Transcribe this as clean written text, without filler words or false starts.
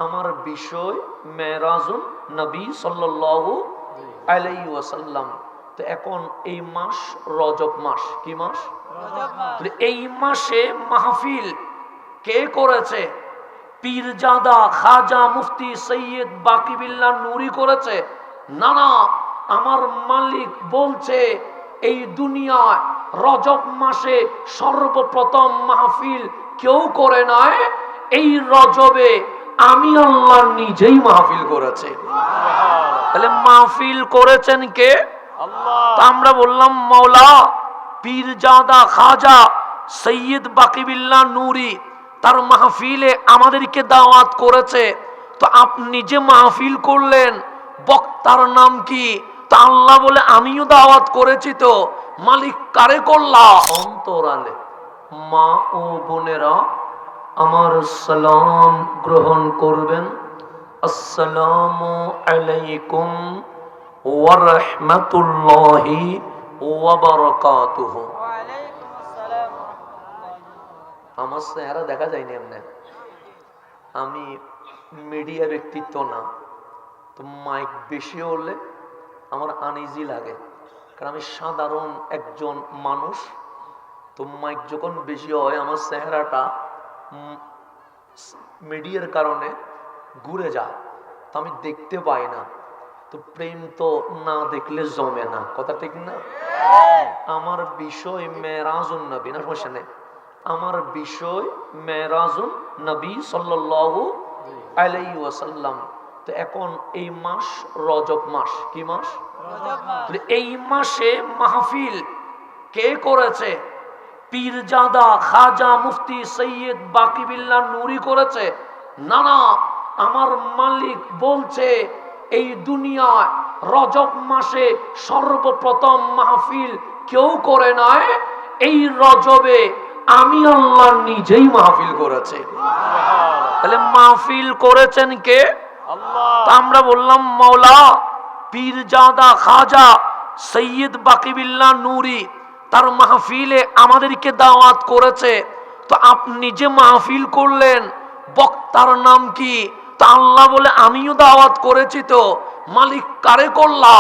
আমার বিষয় মেরাজুন নবী সাল্লাল্লাহু আলাইহি ওয়াসাল্লাম। তো এখন এই মাস রজব মাস, কি মাস? এই মাসে মাহফিল কে করেছে? পীরজাদা খাজা মুফতি সৈয়দ বাকিবিল্লাহ নুরি করেছে? না না, আমার মালিক বলছে এই দুনিয়ায় রজব মাসে সর্বপ্রথম মাহফিল কেউ করে নাই, এই রজবে আমি আল্লাহ নিজেই মাহফিল করেছে। তাহলে মাহফিল করেছেন কে? আল্লাহ। আমরা বললাম মাওলা পীরজাদা খাজা সৈয়দ বাকিবিল্লাহ নুরি তার মাহফিলে আমাদেরকে দাওয়াত করেছে। তো আপনি যে মাহফিল করলেন বক্তার নাম কি? তা আল্লাহ বলে আমিও দাওয়াত করেছি। তো মালিক কারে করলা? অন্তরালে। মা ও বোনেরা আমার সালাম গ্রহণ করবেন। আসসালামু আলাইকুম ওয়া রাহমাতুল্লাহি ওয়া বারাকাতুহু। আমার চেহারা দেখা যায়নি এমনি, আমি মিডিয়া ব্যক্তিত্ব না, তো মাইক বেশি হলে আমার আনইজি লাগে, কারণ আমি সাধারণ একজন মানুষ। তো মাইক যখন বেশি হয় আমার চেহারাটা মিডিয়ার কারণে ঘুরে যায়, তো আমি দেখতে পাই না। তো প্রেম তো না দেখলে জমে না, কথা ঠিক না? আমার বিষয় মেরাজুন নবী, না সমস্যা নেই, আমার বিষয় মেরাজুন নবী সাল্লাল্লাহু আলাইহি ওয়াসাল্লাম। তো এখন এই মাস রজব মাস, কি মাস? এই মাসে মাহফিল কে করেছে? পীরজাদা খাজা মুফতি সৈয়দ বাকিবিল্লাহ নুরি করেছে? না না, আমার মালিক বলছে এই দুনিয়ায় রজব মাসে সর্বপ্রথম মাহফিল কেউ করে নাই, এই রজবে আমি আল্লাহ নিজেই মাহফিল করেছে। তাহলে মাহফিল করেছেন কে? আল্লাহ। আমরা বললাম মাওলা পীরজাদা খাজা সৈয়দ বাকিবিল্লাহ নুরি তার মাহফিলে আমাদেরকে দাওয়াত করেছে। তো আপনি যে মাহফিল করলেন বক্তার নাম কি? তা আল্লাহ বলে আমিও দাওয়াত করেছি। তো মালিক কারে করলা?